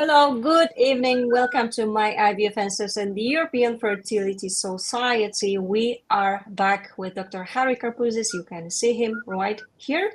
Hello, good evening. Welcome to my IVF Answers and the European Fertility Society. We are back with Dr. Harry Karpouzis. You can see him right here.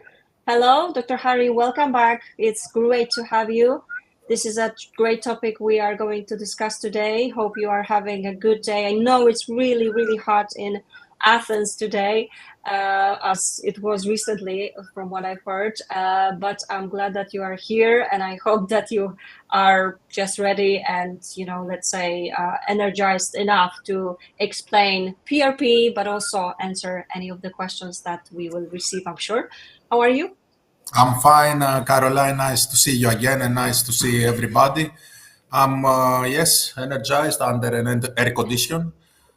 Hello, Dr. Harry. Welcome back. It's great to have you. This is a great topic we are going to discuss today. Hope you are having a good day. I know it's really, really hot in Athens today, as it was recently, from what I've heard. But I'm glad that you are here, and I hope that you are just ready and, let's say, energized enough to explain PRP, but also answer any of the questions that we will receive, I'm sure. How are you? I'm fine, Caroline. Nice to see you again, and nice to see everybody. I'm yes, energized under an air condition,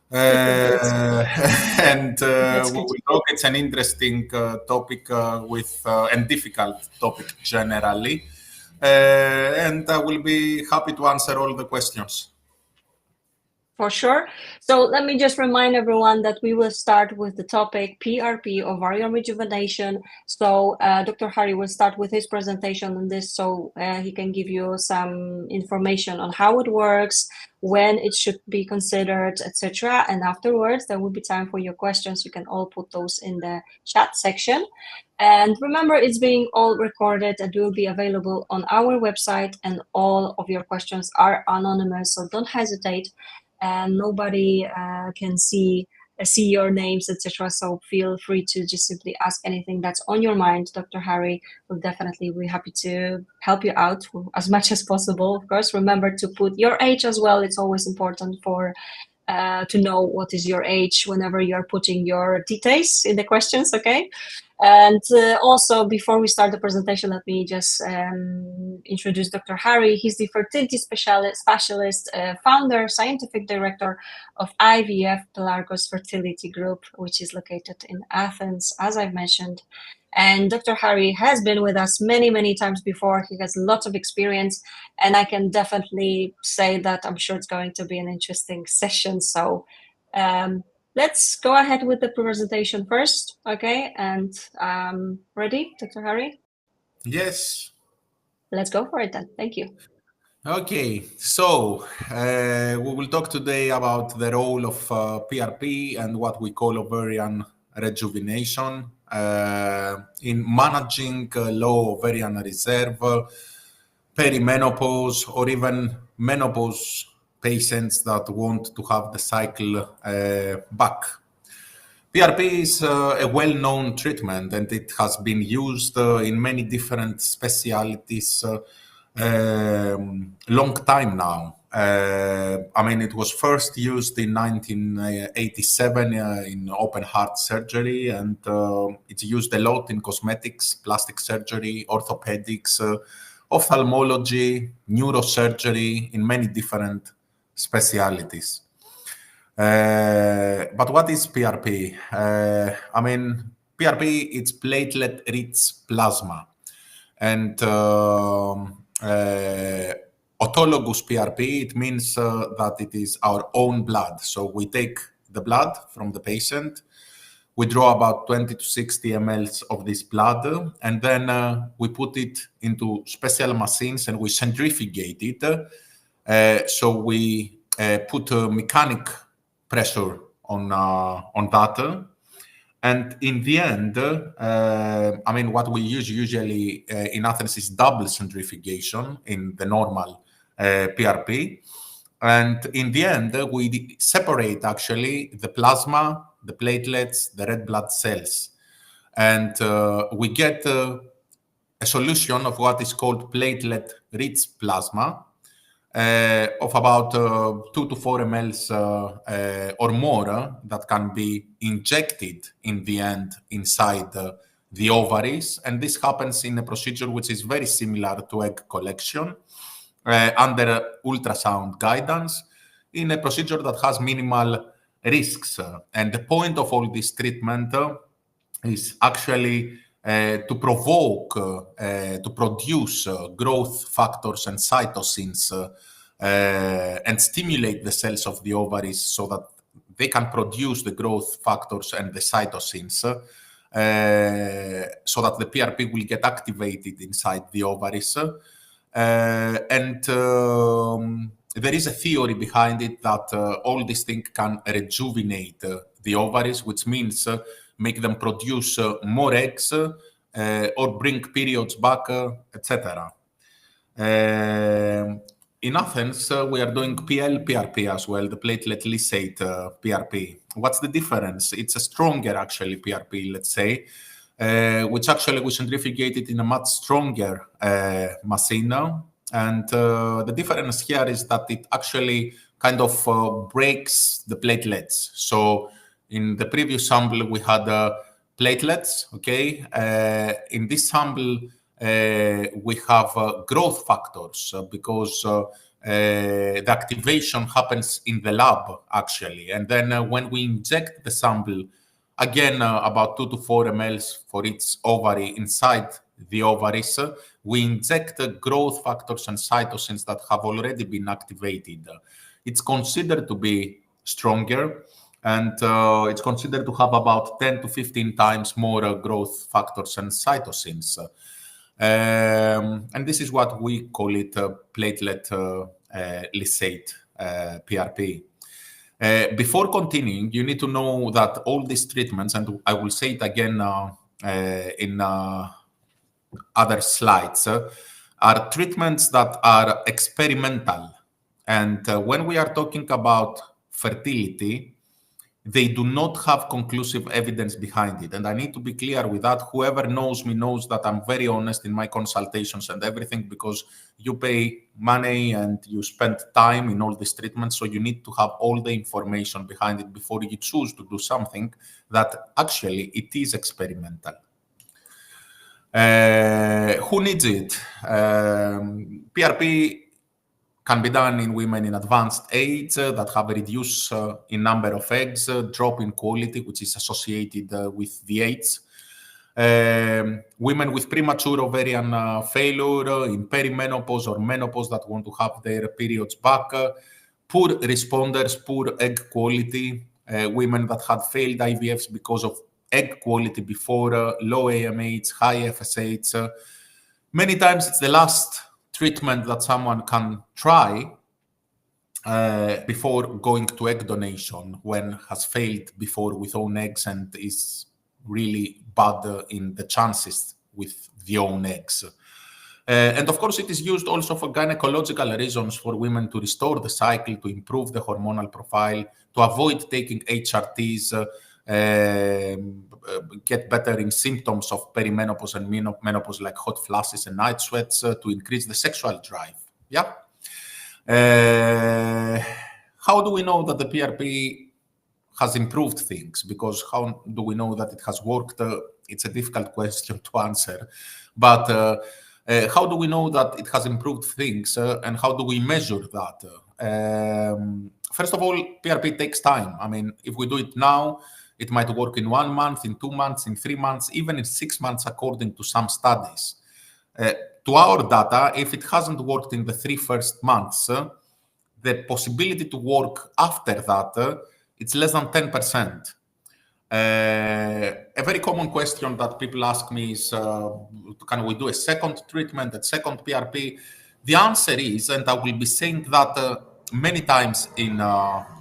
Good. and That's we good. will talk. It's an interesting topic with and difficult topic generally, and I will be happy to answer all the questions. For sure. So let me just remind everyone that we will start with the topic PRP, ovarian rejuvenation. So Dr. Harry will start with his presentation on this, so he can give you some information on how it works, when it should be considered, etc. And afterwards, there will be time for your questions. You can all put those in the chat section. And remember, it's being all recorded and will be available on our website, and all of your questions are anonymous, so don't hesitate, and nobody can see your names, etc. So feel free to just simply ask anything that's on your mind. Dr. Harry will definitely be happy to help you out as much as possible. Of course, remember to put your age as well. It's always important for to know what is your age whenever you're putting your details in the questions, okay? And also, before we start the presentation, let me just introduce Dr. Harry. He's the fertility specialist, founder, scientific director of IVF Pelargos Fertility Group, which is located in Athens, as I've mentioned. And Dr. Harry has been with us many, many times before. He has lots of experience, and I can definitely say that I'm sure it's going to be an interesting session. So let's go ahead with the presentation first, okay? And ready, Dr. Harry? Yes. Let's go for it then. Thank you. Okay, so we will talk today about the role of PRP and what we call ovarian rejuvenation in managing low ovarian reserve, perimenopause, or even menopause patients that want to have the cycle back. PRP is a well-known treatment, and it has been used in many different specialties long time now. I mean, it was first used in 1987 in open heart surgery, and it's used a lot in cosmetics, plastic surgery, orthopedics, ophthalmology, neurosurgery, in many different specialities. But what is PRP? I mean, PRP, it's platelet-rich plasma. And autologous PRP, it means that it is our own blood. So we take the blood from the patient, we draw about 20 to 60 mLs of this blood, and then we put it into special machines and we centrifugate it. So we put a mechanic pressure on that. And in the end, I mean, what we use usually in Athens is double centrifugation in the normal PRP. And in the end, we separate actually the plasma, the platelets, the red blood cells. And we get a solution of what is called platelet-rich plasma, of about 2 to 4 mLs or more that can be injected in the end inside the ovaries. And this happens in a procedure which is very similar to egg collection under ultrasound guidance, in a procedure that has minimal risks. And the point of all this treatment is actually to provoke, to produce growth factors and cytosins and stimulate the cells of the ovaries so that they can produce the growth factors and the cytosins so that the PRP will get activated inside the ovaries. And there is a theory behind it that all these things can rejuvenate the ovaries, which means make them produce more eggs or bring periods back, etc. In Athens, we are doing PL-PRP as well, the platelet lysate PRP. What's the difference? It's a stronger, actually, PRP, let's say, which actually we centrifugated in a much stronger machine. And the difference here is that it actually kind of breaks the platelets. So in the previous sample, we had platelets, okay? In this sample, we have growth factors because the activation happens in the lab, actually. And then when we inject the sample, again, about 2 to 4 mLs for each ovary inside the ovaries, we inject growth factors and cytosins that have already been activated. It's considered to be stronger, and it's considered to have about 10 to 15 times more growth factors and cytosins. And this is what we call it platelet lysate PRP. Before continuing, you need to know that all these treatments, and I will say it again in other slides, are treatments that are experimental. And when we are talking about fertility, they do not have conclusive evidence behind it. And I need to be clear with that. Whoever knows me knows that I'm very honest in my consultations and everything, because you pay money and you spend time in all these treatments. So you need to have all the information behind it before you choose to do something that actually it is experimental. Who needs it? PRP can be done in women in advanced age that have a reduced in number of eggs, drop in quality, which is associated with the age. Women with premature ovarian failure, in perimenopause or menopause that want to have their periods back, poor responders, poor egg quality, women that had failed IVFs because of egg quality before, low AMH, high FSH. Many times it's the last treatment that someone can try before going to egg donation when has failed before with own eggs and is really bad in the chances with the own eggs. And of course, it is used also for gynecological reasons, for women to restore the cycle, to improve the hormonal profile, to avoid taking HRTs, get better in symptoms of perimenopause and menopause, like hot flashes and night sweats, to increase the sexual drive. Yeah. How do we know that the PRP has improved things? Because how do we know that it has worked? It's a difficult question to answer. But how do we know that it has improved things, and how do we measure that? First of all, PRP takes time. I mean, if we do it now, it might work in 1 month, in 2 months, in 3 months, even in 6 months, according to some studies. To our data, if it hasn't worked in the 3 first months, the possibility to work after that, it's less than 10%. A very common question that people ask me is, can we do a second treatment, a second PRP? The answer is, and I will be saying that many times in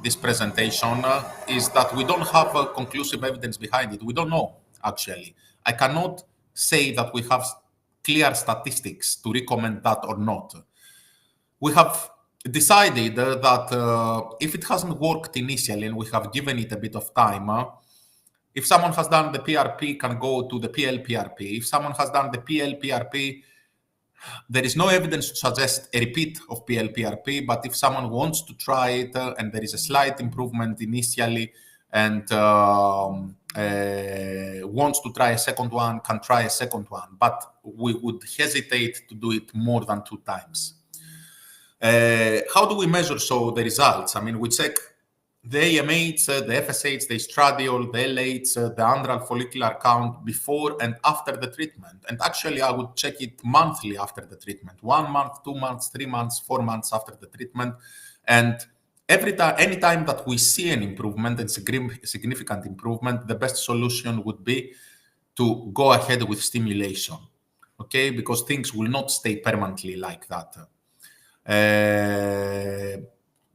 this presentation, is that we don't have conclusive evidence behind it. We don't know, actually. I cannot say that we have clear statistics to recommend that or not. We have decided that if it hasn't worked initially and we have given it a bit of time, if someone has done the PRP, can go to the PL-PRP. If someone has done the PL-PRP, there is no evidence to suggest a repeat of PL-PRP, but if someone wants to try it and there is a slight improvement initially and wants to try a second one, can try a second one. But we would hesitate to do it more than 2 times. How do we measure the results? I mean, we check the AMH, the FSH, the estradiol, the LH, the antral follicular count before and after the treatment. And actually, I would check it monthly after the treatment. 1 month, 2 months, 3 months, 4 months after the treatment. And any time that we see an improvement and significant improvement, the best solution would be to go ahead with stimulation. okay? Because things will not stay permanently like that.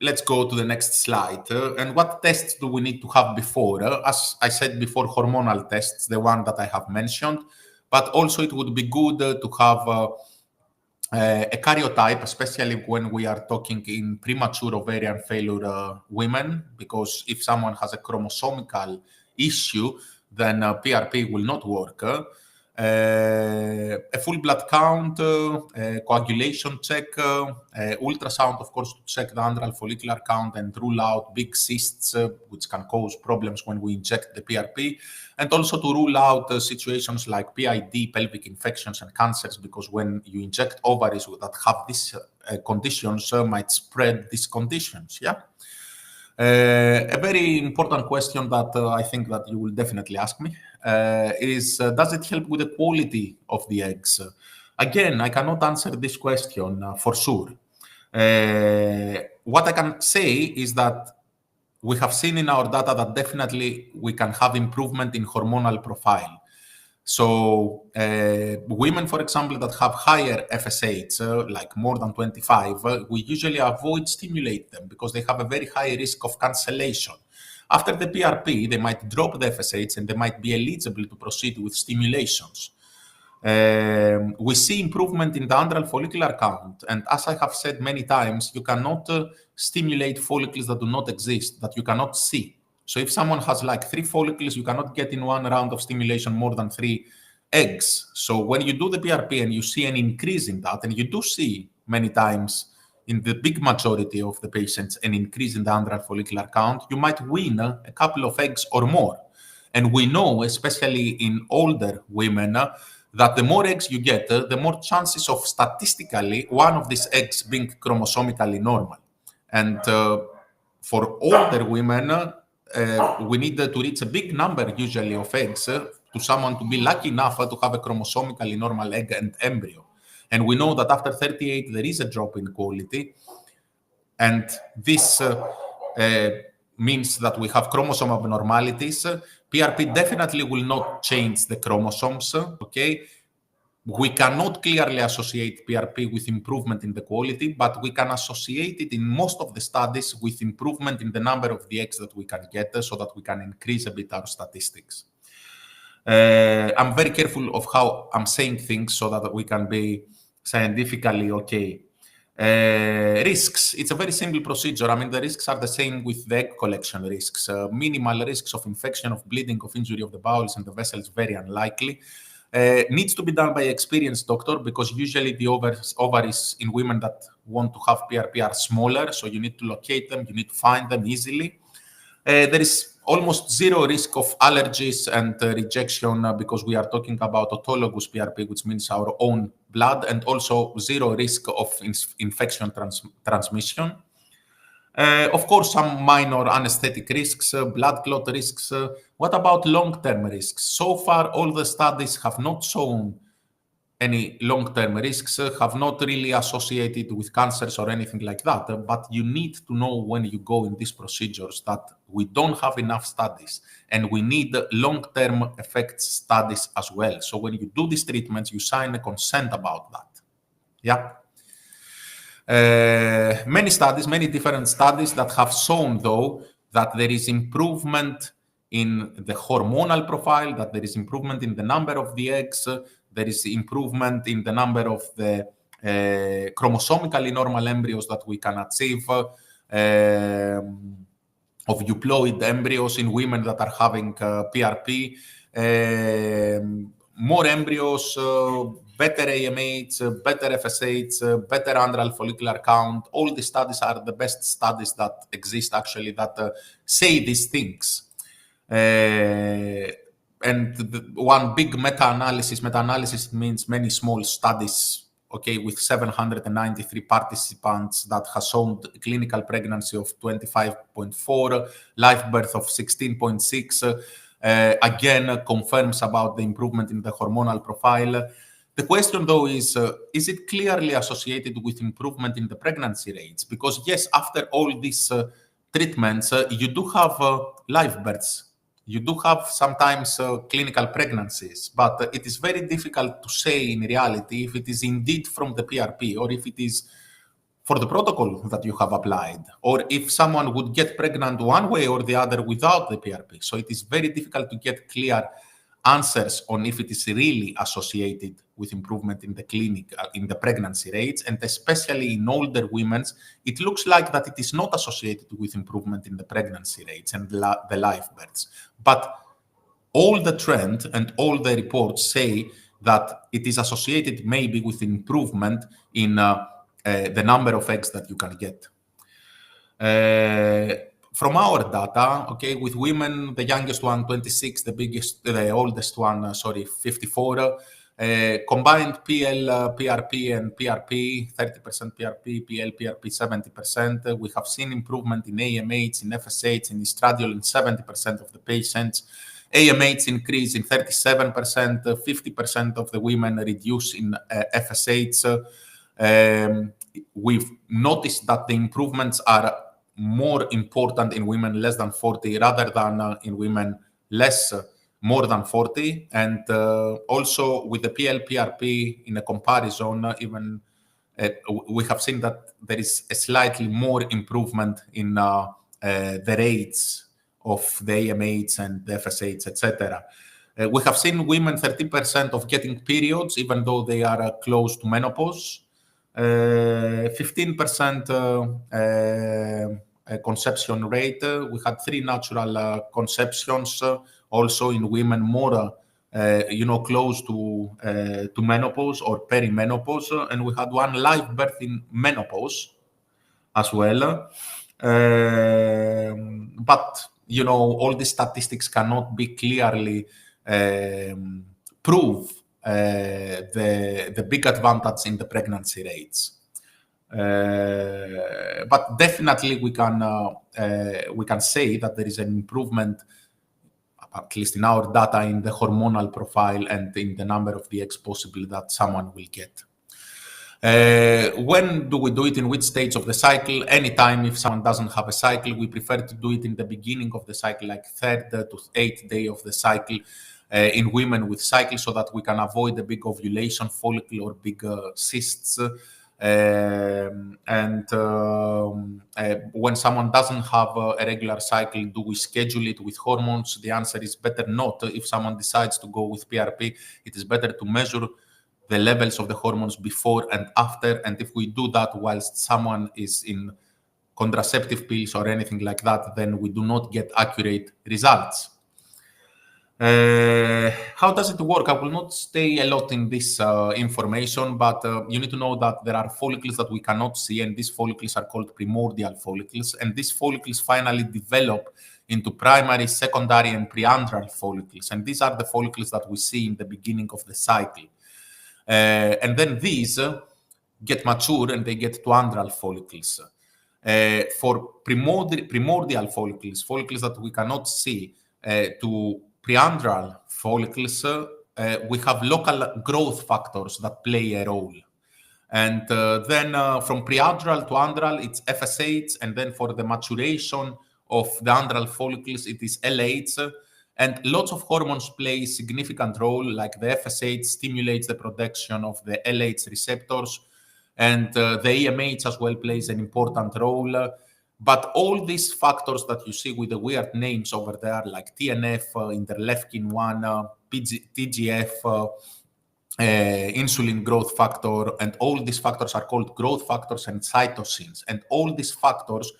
Let's go to the next slide. And what tests do we need to have before? As I said before, hormonal tests, the one that I have mentioned, but also it would be good to have a karyotype, especially when we are talking in premature ovarian failure women, because if someone has a chromosomical issue, then PRP will not work. A full blood count, coagulation check, ultrasound, of course, to check the antral follicular count and rule out big cysts, which can cause problems when we inject the PRP, and also to rule out situations like PID, pelvic infections, and cancers, because when you inject ovaries that have these conditions, might spread these conditions. Yeah. A very important question that I think that you will definitely ask me is, does it help with the quality of the eggs? Again, I cannot answer this question for sure. What I can say is that we have seen in our data that definitely we can have improvement in hormonal profile. So women, for example, that have higher FSH, like more than 25, we usually avoid stimulate them because they have a very high risk of cancellation. After the PRP, they might drop the FSH and they might be eligible to proceed with stimulations. We see improvement in the antral follicular count. And as I have said many times, you cannot stimulate follicles that do not exist, that you cannot see. So if someone has like 3 follicles, you cannot get in one round of stimulation more than 3 eggs. So when you do the PRP and you see an increase in that, and you do see many times in the big majority of the patients an increase in the antral follicular count, you might win a couple of eggs or more. And we know, especially in older women, that the more eggs you get, the more chances of statistically one of these eggs being chromosomically normal. And for older women, we need to reach a big number usually of eggs to someone to be lucky enough to have a chromosomically normal egg and embryo. And we know that after 38, there is a drop in quality. And this means that we have chromosome abnormalities. PRP definitely will not change the chromosomes, okay? We cannot clearly associate PRP with improvement in the quality, but we can associate it in most of the studies with improvement in the number of the eggs that we can get so that we can increase a bit our statistics. I'm very careful of how I'm saying things so that we can be scientifically okay. Risks. It's a very simple procedure. I mean, the risks are the same with the egg collection risks. Minimal risks of infection, of bleeding, of injury of the bowels and the vessels, very unlikely. Needs to be done by experienced doctor because usually the ovaries in women that want to have PRP are smaller, so you need to locate them, you need to find them easily. There is almost zero risk of allergies and rejection because we are talking about autologous PRP, which means our own blood, and also zero risk of infection transmission. Of course, some minor anesthetic risks, blood clot risks. What about long-term risks? So far, all the studies have not shown any long-term risks, have not really associated with cancers or anything like that. But you need to know when you go in these procedures that we don't have enough studies and we need long-term effects studies as well. So when you do these treatments, you sign a consent about that. Yeah. Many studies, many different studies that have shown, though, that there is improvement in the hormonal profile, that there is improvement in the number of the eggs, there is improvement in the number of the chromosomically normal embryos that we can achieve, of euploid embryos in women that are having PRP, more embryos, better AMH, better FSH, better antral follicular count. All the studies are the best studies that exist actually that say these things. And one big meta-analysis means many small studies, okay, with 793 participants that has shown clinical pregnancy of 25.4, live birth of 16.6, again, confirms about the improvement in the hormonal profile. The question, though, is it clearly associated with improvement in the pregnancy rates? Because, yes, after all these treatments, you do have live births you do have sometimes clinical pregnancies, but it is very difficult to say in reality if it is indeed from the PRP or if it is for the protocol that you have applied, or if someone would get pregnant one way or the other without the PRP. So it is very difficult to get clear answers on if it is really associated with improvement in the clinic, in the pregnancy rates, and especially in older women, it looks like that it is not associated with improvement in the pregnancy rates and the live births. But all the trend and all the reports say that it is associated maybe with improvement in the number of eggs that you can get. From our data, okay, with women, the youngest one, 26, the oldest one, 54, combined PL, PRP and PRP, 30% PRP, PL, PRP, 70%. We have seen improvement in AMH, in FSH, in estradiol in 70% of the patients. AMH increase in 37%, 50% of the women reduce in FSH. We've noticed that the improvements are more important in women less than 40 rather than in women more than 40. And also with the PL-PRP in a comparison, even we have seen that there is a slightly more improvement in the rates of the AMH and the FSH, etc. We have seen women 30% of getting periods, even though they are close to menopause. 15% conception rate. We had 3 natural conceptions, also in women more, close to menopause or perimenopause, and we had 1 live birth in menopause as well. But all these statistics cannot be clearly prove the big advantage in the pregnancy rates. But definitely we can say that there is an improvement, at least in our data, in the hormonal profile and in the number of the eggs possible that someone will get. When do we do it? In which stage of the cycle? Anytime if someone doesn't have a cycle, we prefer to do it in the beginning of the cycle, like 3rd to 8th day of the cycle in women with cycle, so that we can avoid a big ovulation follicle or big cysts. When someone doesn't have a regular cycle, do we schedule it with hormones? The answer is better not. If someone decides to go with PRP, it is better to measure the levels of the hormones before and after. And if we do that whilst someone is in contraceptive pills or anything like that, then we do not get accurate results. How does it work? I will not stay a lot in this information, but you need to know that there are follicles that we cannot see, and these follicles are called primordial follicles. And these follicles finally develop into primary, secondary, and preandral follicles. And these are the follicles that we see in the beginning of the cycle. And then these get mature and they get to andral follicles. For primordial follicles, follicles that we cannot see, to preandral follicles, we have local growth factors that play a role. And then from preandral to andral, it's FSH. And then for the maturation of the andral follicles, it is LH. And lots of hormones play a significant role, like the FSH stimulates the production of the LH receptors, and the AMH as well plays an important role. But all these factors that you see with the weird names over there, like TNF, interleukin-1, TGF, insulin growth factor, and all these factors are called growth factors and cytosins. And all these factors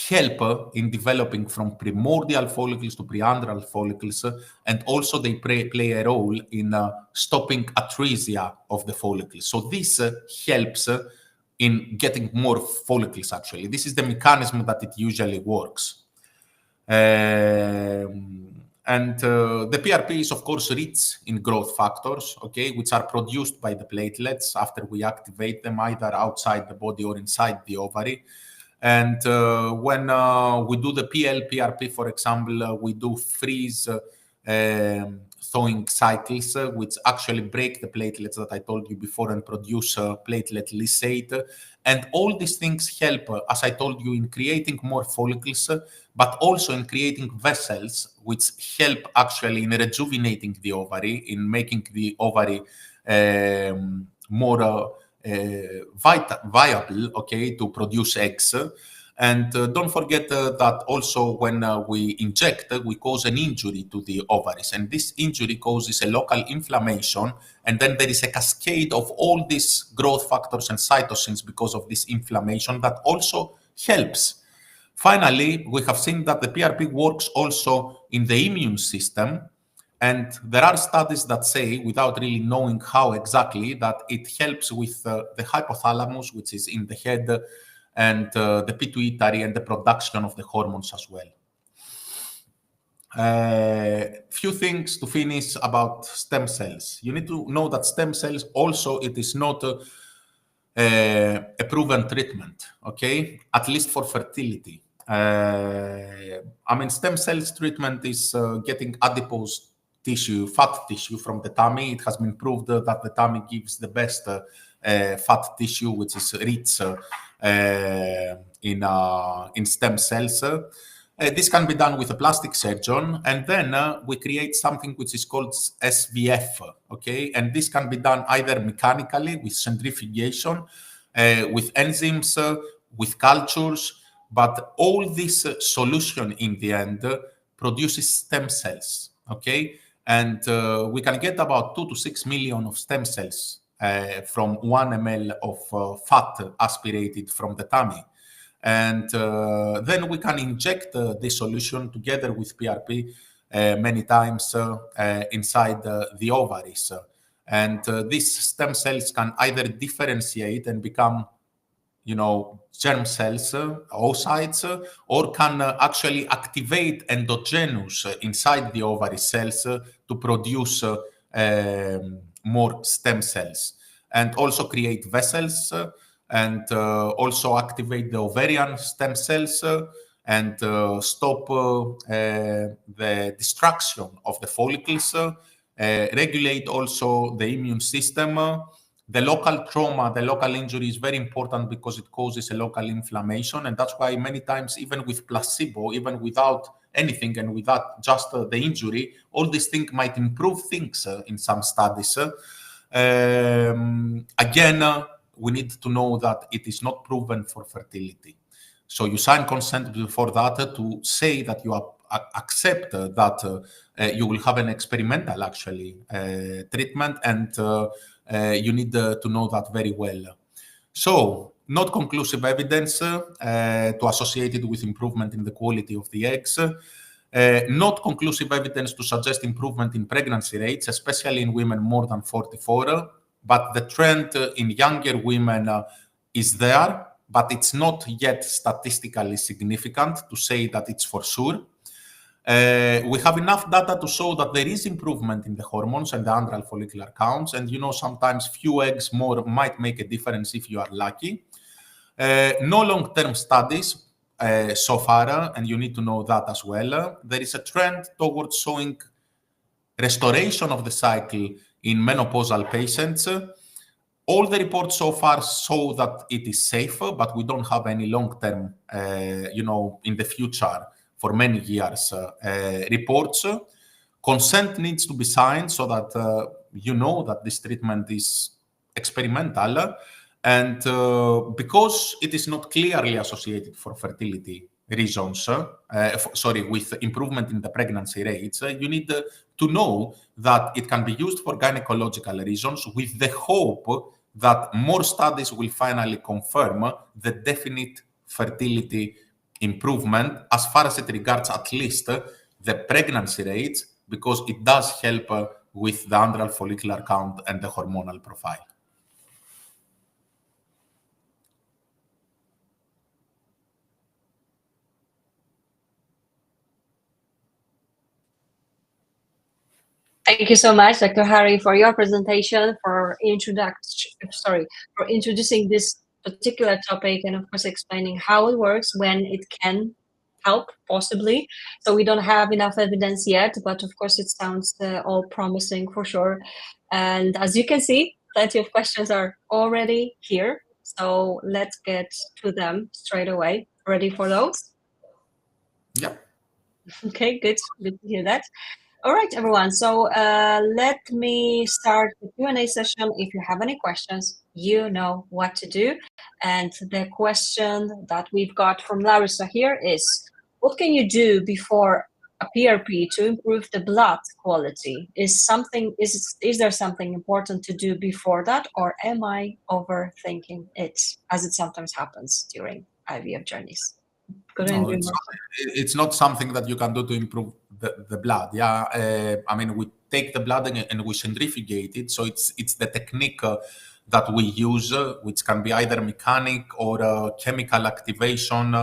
help in developing from primordial follicles to preandral follicles, and also they play a role in stopping atresia of the follicles. So this helps in getting more follicles, actually. This is the mechanism that it usually works. And the PRP is, of course, rich in growth factors, okay, which are produced by the platelets after we activate them, either outside the body or inside the ovary. And when we do the PL-PRP, for example, we do freeze thawing cycles, which actually break the platelets that I told you before and produce platelet lysate. And all these things help, as I told you, in creating more follicles, but also in creating vessels, which help actually in rejuvenating the ovary, in making the ovary more viable, okay, to produce eggs. And don't forget that also when we inject, we cause an injury to the ovaries. And this injury causes a local inflammation. And then there is a cascade of all these growth factors and cytosins because of this inflammation that also helps. Finally, we have seen that the PRP works also in the immune system. And there are studies that say, without really knowing how exactly, that it helps with the hypothalamus, which is in the head, and the pituitary and the production of the hormones as well. Few things to finish about stem cells. You need to know that stem cells also, it is not a proven treatment, okay? At least for fertility. I mean, stem cells treatment is getting adipose tissue, fat tissue from the tummy. It has been proved that the tummy gives the best fat tissue, which is rich in stem cells. This can be done with a plastic surgeon, and then we create something which is called SVF, okay? And this can be done either mechanically with centrifugation, with enzymes, with cultures, but all this solution in the end produces stem cells, okay? And we can get about 2 to 6 million of stem cells from 1 ml of fat aspirated from the tummy. And then we can inject this solution together with PRP many times inside the ovaries. And these stem cells can either differentiate and become, you know, germ cells, oocytes, or can actually activate endogenous inside the ovary cells to produce more stem cells, and also create vessels, and also activate the ovarian stem cells, and stop the destruction of the follicles, regulate also the immune system. The local trauma, the local injury is very important because it causes a local inflammation. And that's why many times, even with placebo, even without anything and without just the injury, all these things might improve things in some studies. Again, we need to know that it is not proven for fertility. So you sign consent before that to say that you accept that you will have an experimental actually treatment, and you need to know that very well. So not conclusive evidence to associate it with improvement in the quality of the eggs. Not conclusive evidence to suggest improvement in pregnancy rates, especially in women more than 44. But the trend in younger women is there, but it's not yet statistically significant to say that it's for sure. We have enough data to show that there is improvement in the hormones and the antral follicular counts. And, you know, sometimes few eggs more might make a difference if you are lucky. No long-term studies so far, and you need to know that as well. There is a trend towards showing restoration of the cycle in menopausal patients. All the reports so far show that it is safe, but we don't have any long-term, you know, in the future for many years reports. Consent needs to be signed so that you know that this treatment is experimental. And because it is not clearly associated for fertility reasons, with improvement in the pregnancy rates, you need to know that it can be used for gynecological reasons, with the hope that more studies will finally confirm the definite fertility improvement as far as it regards at least the pregnancy rates, because it does help with the antral follicular count and the hormonal profile. Thank you so much, Dr. Harry, for your presentation, for introducing this particular topic, and of course explaining how it works, when it can help, possibly. So we don't have enough evidence yet, but of course it sounds all promising for sure. And as you can see, plenty of questions are already here. So let's get to them straight away. Ready for those? Yeah. Okay, good. Good to hear that. All right, everyone. So let me start the Q&A session. If you have any questions, you know what to do. And the question that we've got from Larissa here is, what can you do before a PRP to improve the blood quality? Is there something important to do before that, or am I overthinking it, as it sometimes happens during IVF journeys? Couldn't No, agree more. it's not something that you can do to improve the blood. Yeah, I mean, we take the blood and we centrifugate it. So it's the technique that we use, which can be either mechanic or chemical activation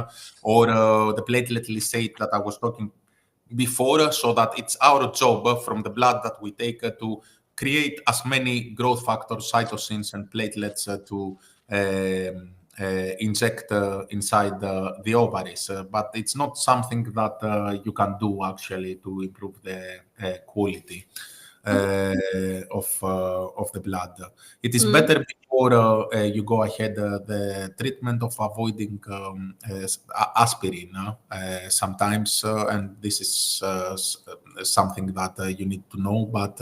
or the platelet lysate that I was talking before, so that it's our job from the blood that we take to create as many growth factors, cytosins, and platelets to inject inside the ovaries. But it's not something that you can do actually to improve the quality of the blood. It is better before you go ahead the treatment of avoiding aspirin sometimes, and this is something that you need to know. But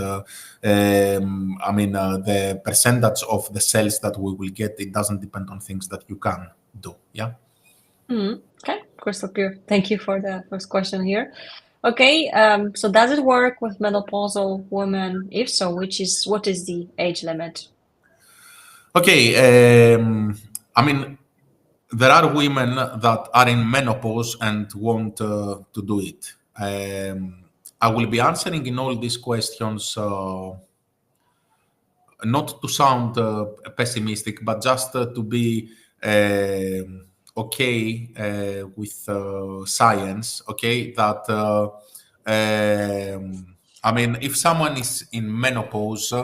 I mean, the percentage of the cells that we will get, it doesn't depend on things that you can do. Yeah. Okay, crystal clear. Thank you for the first question here. Okay, so does it work with menopausal women? If so, what is the age limit? Okay. I mean, there are women that are in menopause and want to do it. I will be answering in all these questions, not to sound pessimistic, but just to be okay with science. Okay, that I mean, if someone is in menopause,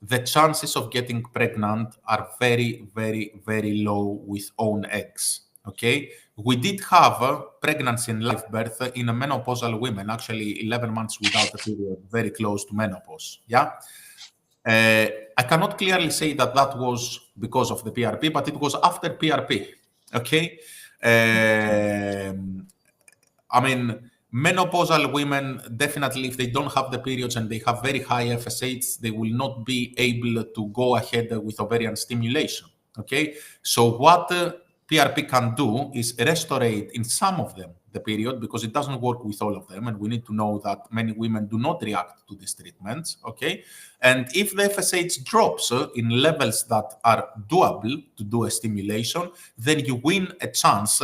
the chances of getting pregnant are very, very, very low with own eggs. Okay, we did have pregnancy and live birth in a menopausal women, actually 11 months without a period, very close to menopause. Yeah. I cannot clearly say that that was because of the PRP, but it was after PRP. Okay. I mean, menopausal women, definitely, if they don't have the periods and they have very high FSH, they will not be able to go ahead with ovarian stimulation. Okay. So what PRP can do is restore in some of them the period, because it doesn't work with all of them. And we need to know that many women do not react to these treatments. Okay. And if the FSH drops in levels that are doable to do a stimulation, then you win a chance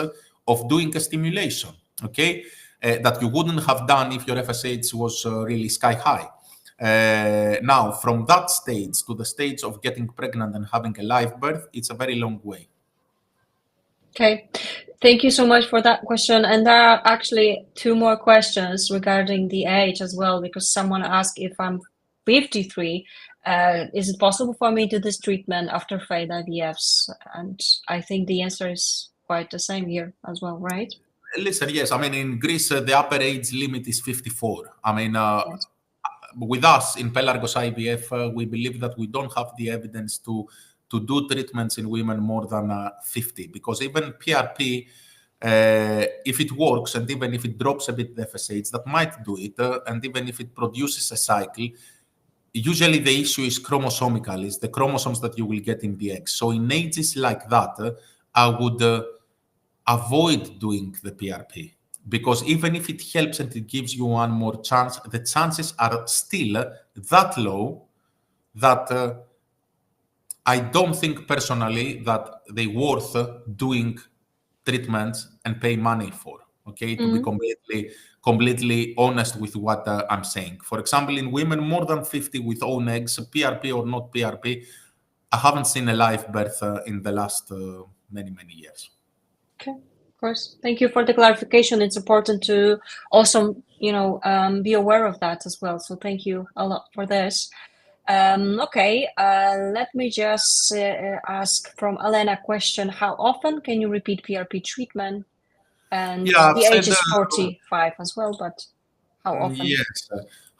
of doing a stimulation. Okay. That you wouldn't have done if your FSH was really sky high. Now, from that stage to the stage of getting pregnant and having a live birth, it's a very long way. Okay, thank you so much for that question. And there are actually two more questions regarding the age as well, because someone asked if I'm 53, is it possible for me to do this treatment after failed IVFs? And I think the answer is quite the same here as well, right? Listen, yes. I mean, in Greece, the upper age limit is 54. I mean, Yes. with us in Pelargos IVF, we believe that we don't have the evidence to do treatments in women more than 50, because even PRP, if it works and even if it drops a bit the FSH, that might do it, and even if it produces a cycle, usually the issue is chromosomical, is the chromosomes that you will get in the eggs. So in ages like that, I would avoid doing the PRP, because even if it helps and it gives you one more chance, the chances are still that low that I don't think personally that they worth doing treatments and pay money for. Okay, to be completely honest with what I'm saying. For example, in women more than 50 with own eggs, PRP or not PRP, I haven't seen a live birth in the last many years. Okay, of course. Thank you for the clarification. It's important to also, be aware of that as well. So thank you a lot for this. Okay, let me just ask from Elena a question. How often can you repeat PRP treatment? And Yeah, I've the age said is 45 as well, but how often? yes.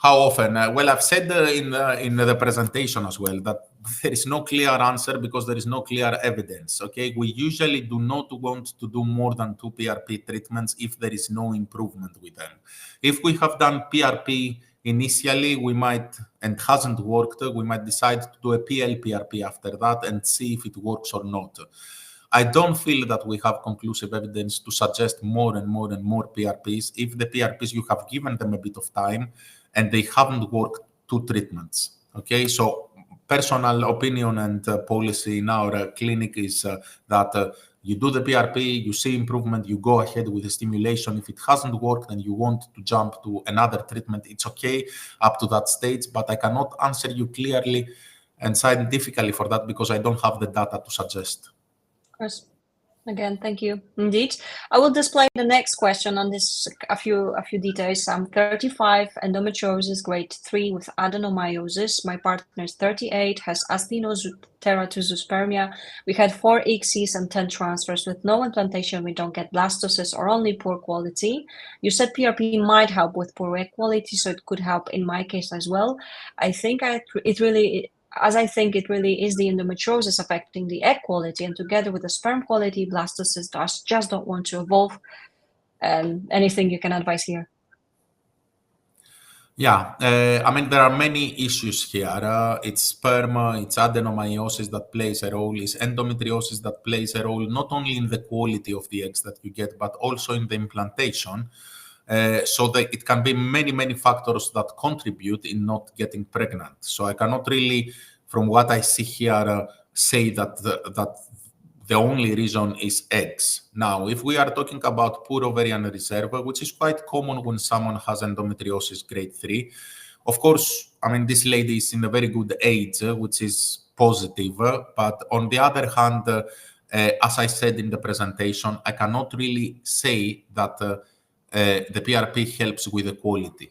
How often? Well, I've said in the presentation as well that there is no clear answer because there is no clear evidence. Okay, we usually do not want to do more than 2 PRP treatments if there is no improvement with them. If we have done PRP initially, we might, and hasn't worked, we might decide to do a PL-PRP after that and see if it works or not. I don't feel that we have conclusive evidence to suggest more and more and more PRPs if the PRPs you have given them a bit of time and they haven't worked 2 treatments. Okay, so personal opinion and policy in our clinic is that you do the PRP, you see improvement, you go ahead with the stimulation. If it hasn't worked and you want to jump to another treatment, it's okay up to that stage, but I cannot answer you clearly and scientifically for that because I don't have the data to suggest. Of course. Again, thank you. Indeed. I will display the next question on this, a few details. I'm 35, endometriosis grade 3 with adenomyosis. My partner is 38, has asthenoteratospermia. We had 4 ICSIs and 10 transfers with no implantation. We don't get blastocysts or only poor quality. You said PRP might help with poor egg quality, so it could help in my case as well. I think it really is the endometriosis affecting the egg quality, and together with the sperm quality, blastocysts just don't want to evolve. Anything you can advise here? Yeah, I mean, there are many issues here. It's sperm, it's adenomyosis that plays a role, it's endometriosis that plays a role, not only in the quality of the eggs that you get, but also in the implantation. So that it can be many, many factors that contribute in not getting pregnant. So I cannot really, from what I see here, say that the only reason is eggs. Now, if we are talking about poor ovarian reserve, which is quite common when someone has endometriosis grade 3, of course, I mean, this lady is in a very good age, which is positive. But on the other hand, as I said in the presentation, I cannot really say that the PRP helps with the quality.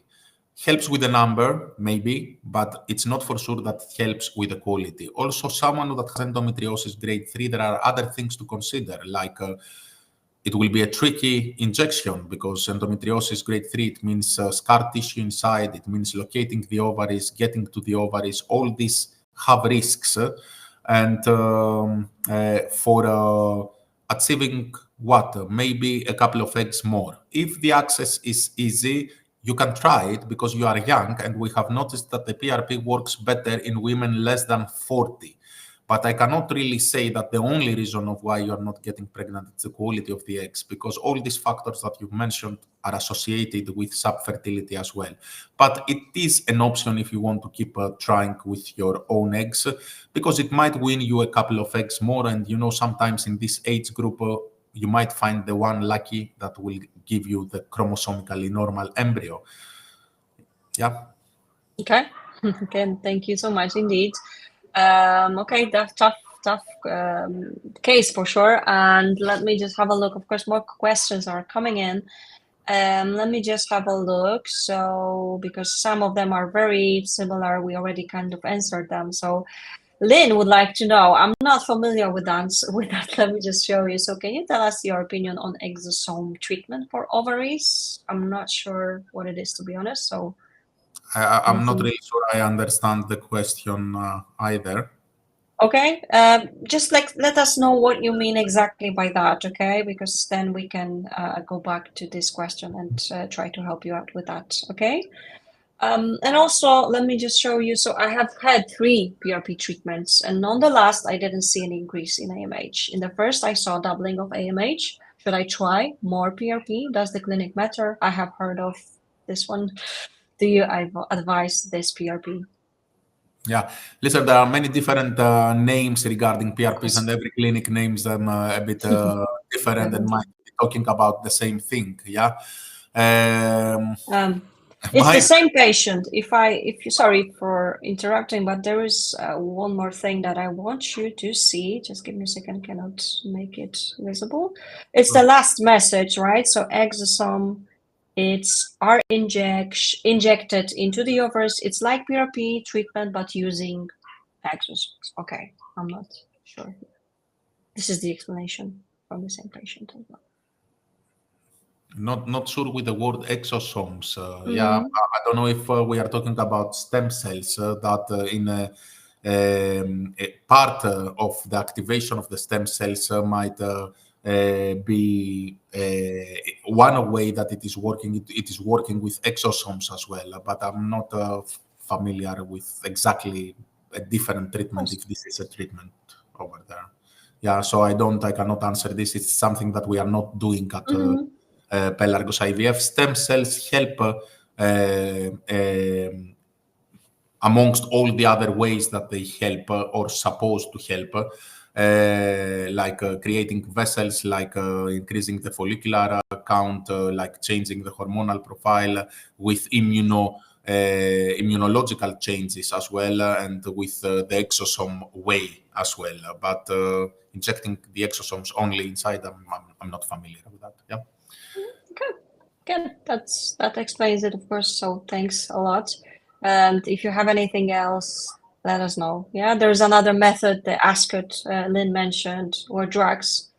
Helps with the number, maybe, but it's not for sure that it helps with the quality. Also, someone that has endometriosis grade 3, there are other things to consider, like it will be a tricky injection because endometriosis grade 3, it means scar tissue inside, it means locating the ovaries, getting to the ovaries, all these have risks. And for achieving what? Maybe a couple of eggs more. If the access is easy, you can try it because you are young, and we have noticed that the PRP works better in women less than 40. But I cannot really say that the only reason of why you are not getting pregnant is the quality of the eggs, because all these factors that you've mentioned are associated with subfertility as well. But it is an option if you want to keep trying with your own eggs, because it might win you a couple of eggs more. And you know, sometimes in this age group, you might find the one lucky that will give you the chromosomically normal embryo. Yeah. Okay. Again, thank you so much indeed. Okay, that's tough case for sure. And let me just have a look. Of course, more questions are coming in. Let me just have a look. So, because some of them are very similar, we already kind of answered them. So, Lynn would like to know, I'm not familiar with that. Let me just show you. So, can you tell us your opinion on exosome treatment for ovaries? I'm not sure what it is, to be honest. So, I'm not really sure I understand the question either. okay, just let us know what you mean exactly by that, okay? Because then we can go back to this question and try to help you out with that, okay? And also, let me just show you. So I have had 3 PRP treatments, and on the last, I didn't see an increase in AMH. In the first, I saw doubling of AMH. Should I try more PRP? Does the clinic matter? I have heard of this one. Do you advise this PRP? Yeah, listen, there are many different names regarding PRPs, and every clinic names them a bit different and might be talking about the same thing. Yeah. It's the same patient. Sorry for interrupting, but there is one more thing that I want you to see. Just give me a second. Cannot make it visible. It's the last message, right? So exosome, it's injected into the ovaries. It's like PRP treatment, but using exosomes. Okay, I'm not sure. This is the explanation from the same patient as well. Not sure with the word exosomes. Yeah, Mm-hmm. I don't know if we are talking about stem cells that in a part of the activation of the stem cells might be one way that it is working. It is working with exosomes as well, but I'm not familiar with exactly a different treatment if this is a treatment over there. Yeah, so I cannot answer this. It's something that we are not doing at Pelargos IVF. Stem cells help amongst all the other ways that they help or supposed to help, like creating vessels, like increasing the follicular count, like changing the hormonal profile with immunological changes as well, and with the exosome way as well. But injecting the exosomes only inside, I'm not familiar with that. Yeah. Good. Good. That explains it, of course. So thanks a lot. And if you have anything else, let us know. Yeah, there's another method, the ASCOT Lynn mentioned, where drugs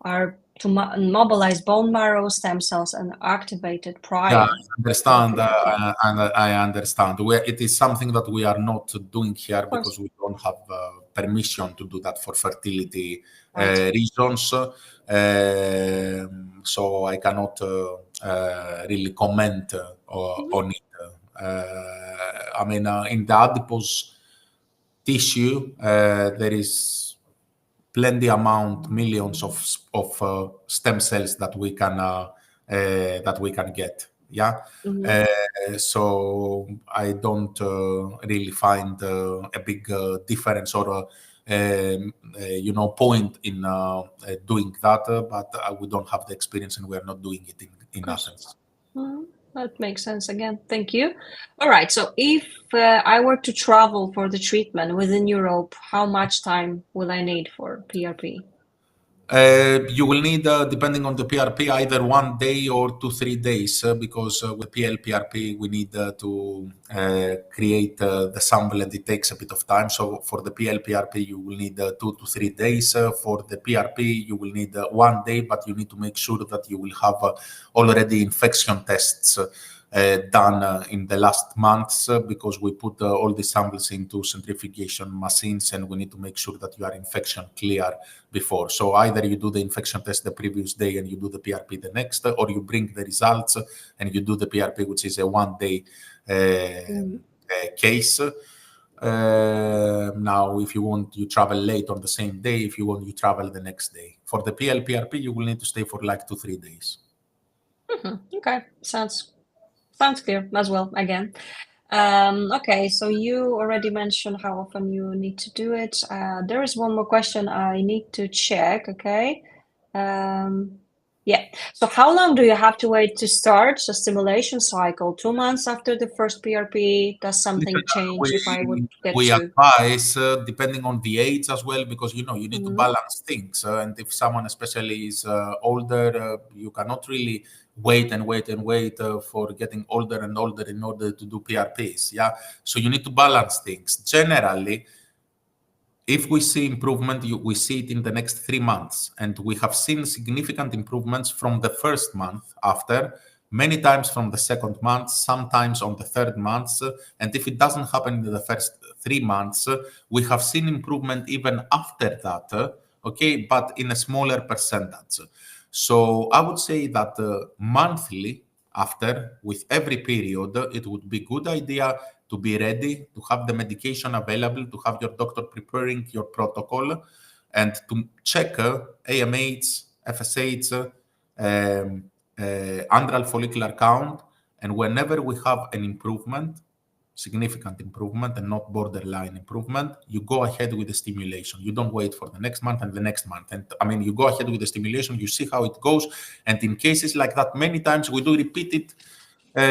are to mobilize bone marrow stem cells and activate it Yeah, prior I to the understand, PRP. and I understand. It is something that we are not doing here Of because course. we don't have permission to do that for fertility Right. reasons. So I cannot really comment on it. I mean, in the adipose tissue, there is plenty amount, millions of stem cells that we can get. Yeah. Mm-hmm. So I don't really find a big difference or point in doing that. But we don't have the experience and we are not doing it Of in course. Athens. That makes sense again. Thank you. All right. So if I were to travel for the treatment within Europe, how much time will I need for PRP? You will need, depending on the PRP, either 1 day or 2, 3 days, because with PL-PRP we need to create the sample and it takes a bit of time. So for the PL-PRP you will need 2 to 3 days. For the PRP you will need 1 day, but you need to make sure that you will have already infection tests done in the last months because we put all the samples into centrifugation machines and we need to make sure that you are infection clear before. So either you do the infection test the previous day and you do the PRP the next, or you bring the results and you do the PRP, which is a 1 day case. Now, if you want, you travel late on the same day. If you want, you travel the next day. For the PL-PRP, you will need to stay for like 2, 3 days. Okay, sounds clear as well. Again, okay. So you already mentioned how often you need to do it. There is one more question I need to check. Okay. Yeah. So how long do you have to wait to start the stimulation cycle? 2 months after the first PRP? Does something Listen, change if I would get we to? advise, depending on the age as well, because you need to Mhm. balance things. And if someone, especially, is older, you cannot really wait and wait and wait for getting older and older in order to do PRPs. Yeah, so you need to balance things. Generally, if we see improvement, we see it in the next 3 months. And we have seen significant improvements from the first month after, many times from the second month, sometimes on the third month. And if it doesn't happen in the first 3 months, we have seen improvement even after that, okay, but in a smaller percentage. So I would say that monthly, after, with every period, it would be good idea to be ready, to have the medication available, to have your doctor preparing your protocol, and to check AMH, FSH, antral follicular count. And whenever we have an improvement, significant improvement and not borderline improvement, you go ahead with the stimulation. You don't wait for the next month and the next month. And I mean, you go ahead with the stimulation, you see how it goes. And in cases like that, many times we do repeated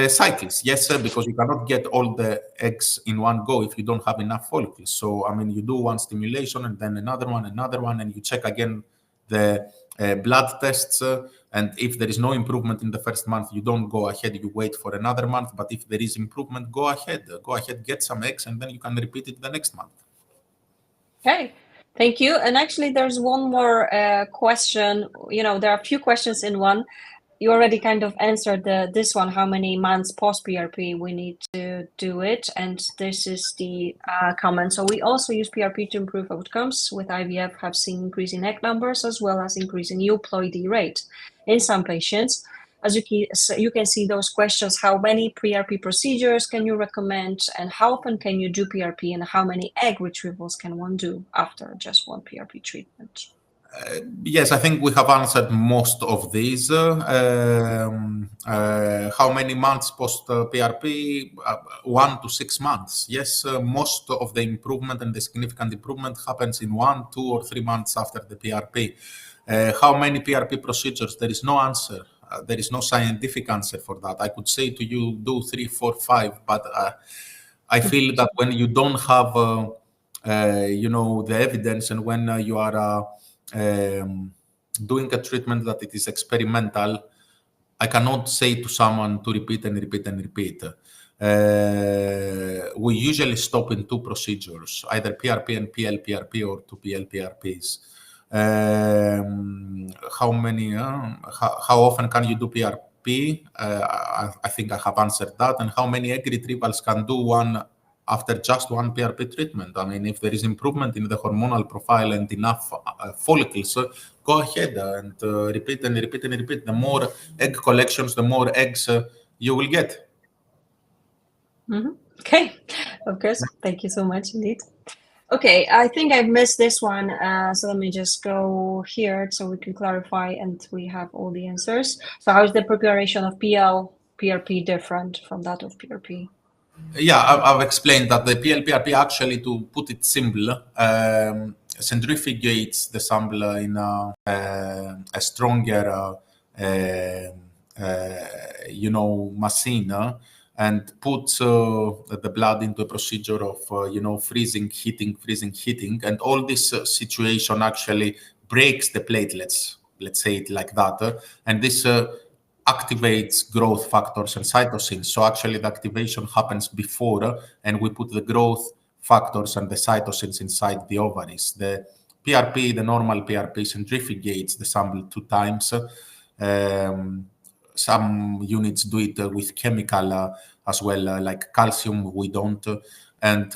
cycles. Yes, sir, because you cannot get all the eggs in one go if you don't have enough follicles. So, I mean, you do one stimulation and then another one, and you check again the blood tests. And if there is no improvement in the first month, you don't go ahead, you wait for another month. But if there is improvement, go ahead, get some eggs, and then you can repeat it the next month. Okay, thank you. And actually, there's one more question. There are a few questions in one. you already kind of answered this one, how many months post PRP we need to do it. And this is the comment. So we also use PRP to improve outcomes with IVF, have seen increase in egg numbers as well as increase in euploidy rate in some patients. As you can see those questions, how many PRP procedures can you recommend and how often can you do PRP and how many egg retrievals can one do after just one PRP treatment? Yes, I think we have answered most of these. How many months post PRP? 1 to 6 months. Yes, most of the improvement and the significant improvement happens in 1, 2, or 3 months after the PRP. How many PRP procedures? There is no answer. There is no scientific answer for that. I could say to you, do 3, 4, 5, but I feel that when you don't have, the evidence, and when you are doing a treatment that it is experimental, I cannot say to someone to repeat and repeat and repeat. We usually stop in 2 procedures, either PRP and PL-PRP or 2 PL-PRPs. How many? How often can you do PRP? I think I have answered that. And how many egg retrievals can do one after just one PRP treatment? I mean, if there is improvement in the hormonal profile and enough follicles, go ahead and repeat and repeat and repeat. The more egg collections, the more eggs you will get. Okay, of course. Thank you so much indeed. Okay, I think I missed this one. So let me just go here so we can clarify and we have all the answers. So how is the preparation of PL-PRP different from that of PRP? Yeah, I've explained that the PL-PRP actually, to put it simple, centrifugates the sample in a stronger, machine and puts the blood into a procedure of, freezing, heating. And all this situation actually breaks the platelets, let's say it like that. And this activates growth factors and cytosines. So actually the activation happens before, and we put the growth factors and the cytosines inside the ovaries. The PRP, the normal PRP, centrifugates the sample 2 times. Some units do it with chemical as well, like calcium, we don't. And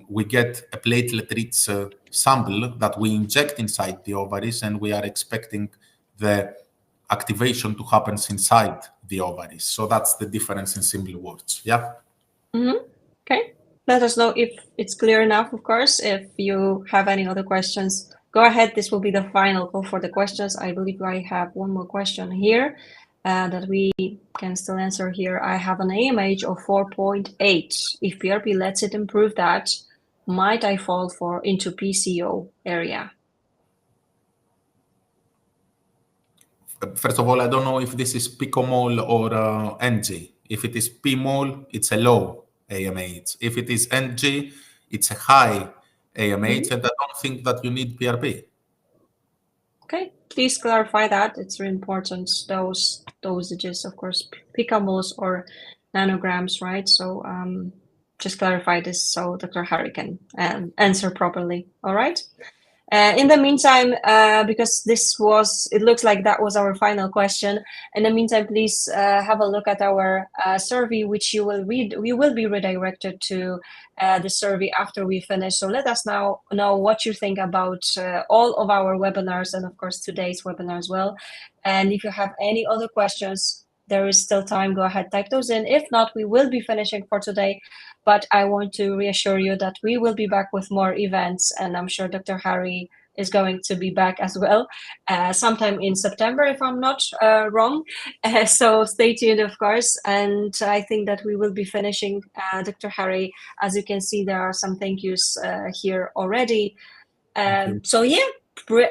we get a platelet-rich sample that we inject inside the ovaries, and we are expecting the activation to happen inside the ovaries. So that's the difference in simple words. Yeah. Okay. Let us know if it's clear enough, of course. If you have any other questions, go ahead. This will be the final call for the questions. I believe I have one more question here that we can still answer here. I have an AMH of 4.8. If PRP lets it improve that, might I fall into PCO area? First of all, I don't know if this is picomole or NG. If it is PMOL, it's a low AMH. If it is NG, it's a high AMH, and I don't think that you need PRP. Okay, please clarify that. It's really important, those dosages, of course, picomoles or nanograms, right? So just clarify this so Dr. Harry can answer properly, all right? In the meantime, because it looks like that was our final question. In the meantime, please have a look at our survey, which you will read. We will be redirected to the survey after we finish. So let us now know what you think about all of our webinars and of course today's webinar as well. And if you have any other questions, there is still time. Go ahead, type those in. If not, we will be finishing for today. But I want to reassure you that we will be back with more events, and I'm sure Dr. Harry is going to be back as well sometime in September, if I'm not wrong. So stay tuned, of course. And I think that we will be finishing, Dr. Harry. As you can see, there are some thank yous here already. So yeah,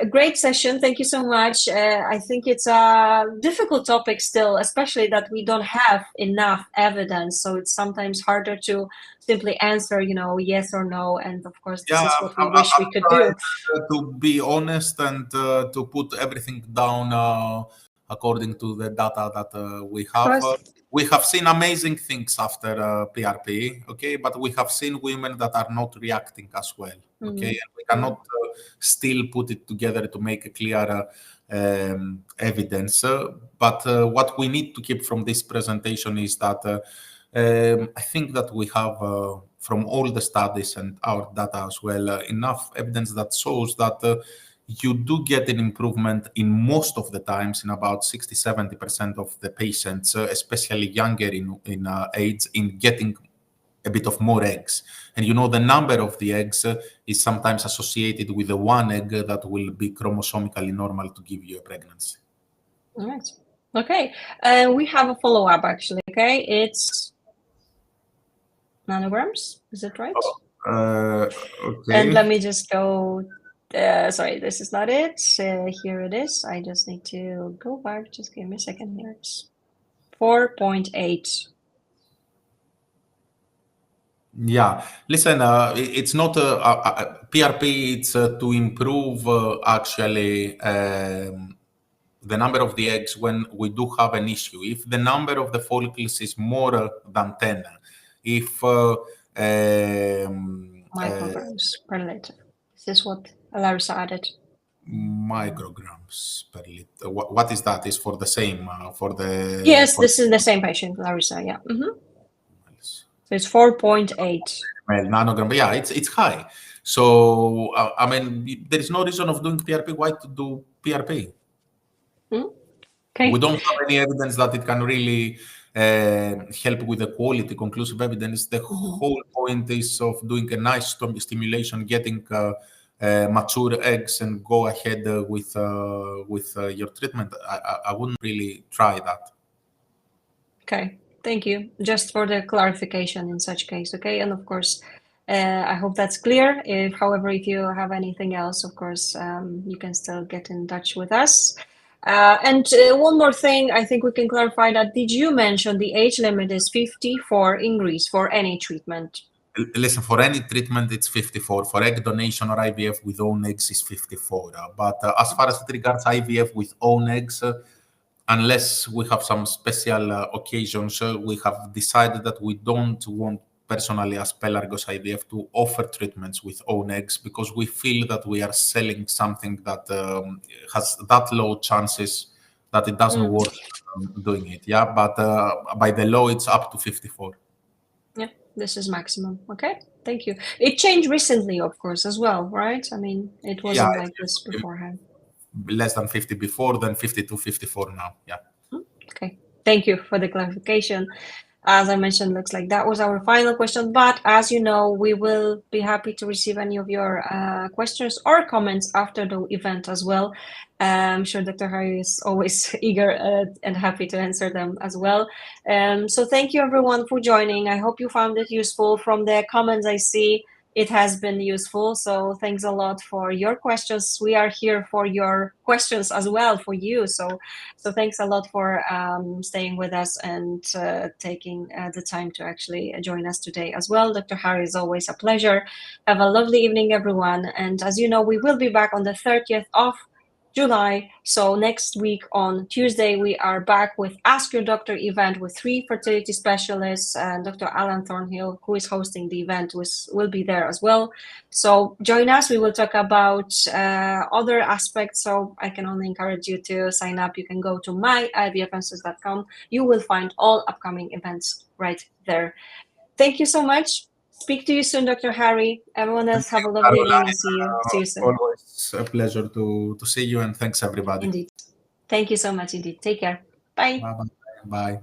great session. Thank you so much. I think it's a difficult topic still, especially that we don't have enough evidence. So it's sometimes harder to simply answer, yes or no. And of course, this is what we wish we could do. To be honest and to put everything down according to the data that we have. We have seen amazing things after PRP, okay, but we have seen women that are not reacting as well, okay, and we cannot still put it together to make a clear evidence. But what we need to keep from this presentation is that I think that we have, from all the studies and our data as well, enough evidence that shows that you do get an improvement in most of the times, in about 60-70% of the patients, especially younger in age, in getting a bit of more eggs. And the number of the eggs is sometimes associated with the one egg that will be chromosomically normal to give you a pregnancy. All right. Okay. We have a follow-up actually. Okay. It's nanograms. Is it right? Okay. And let me just go. Sorry, this is not it. Here it is. I just need to go back. Just give me a second here. It's 4.8. Yeah, listen, it's not PRP, it's to improve actually the number of the eggs when we do have an issue. If the number of the follicles is more than 10, if micrograms per liter. This is what Larissa added. Micrograms per liter. What is that? Is for the same for the? Yes, this is the same patient, Larissa. Yeah. So it's 4.8. Well, nanogram, yeah, it's high. So I mean, there is no reason of doing PRP. Why to do PRP? Okay. We don't have any evidence that it can really help with the quality, conclusive evidence. The whole point is of doing a nice stimulation, getting mature eggs, and go ahead with your treatment. I wouldn't really try that. Okay, thank you. Just for the clarification in such case, okay? And of course, I hope that's clear. However, if you have anything else, of course, you can still get in touch with us. And one more thing, I think we can clarify that. Did you mention the age limit is 54 in Greece for any treatment? Listen, for any treatment, it's 54. For egg donation or IVF with own eggs is 54. But as far as it regards IVF with own eggs, unless we have some special occasions, we have decided that we don't want, personally as Pelargos IVF, to offer treatments with own eggs, because we feel that we are selling something that has that low chances that it doesn't work doing it. Yeah, but by the law, it's up to 54. Yeah, this is maximum. Okay, thank you. It changed recently, of course, as well, right? I mean, it wasn't like this beforehand. Less than 50 before, then 52, 54 now. Yeah. Okay, thank you for the clarification. As I mentioned, looks like that was our final question, but as you know, we will be happy to receive any of your questions or comments after the event as well. I'm sure Dr. Harry is always eager and happy to answer them as well. So thank you everyone for joining. I hope you found it useful. From the comments I see, it has been useful. So thanks a lot for your questions. We are here for your questions as well, for you. So thanks a lot for staying with us and taking the time to actually join us today as well. Dr. Harry, is always a pleasure. Have a lovely evening, everyone. And as you know, we will be back on the 30th of July. So next week on Tuesday, we are back with Ask Your Doctor event with 3 fertility specialists, and Dr. Alan Thornhill, who is hosting the event, will be there as well. So join us. We will talk about other aspects. So I can only encourage you to sign up. You can go to myivfanswers.com. You will find all upcoming events right there. Thank you so much. Speak to you soon, Dr. Harry. Everyone else, have a lovely evening and see you soon. Always a pleasure to see you, and thanks everybody. Indeed. Thank you so much indeed. Take care. Bye. Bye. Bye.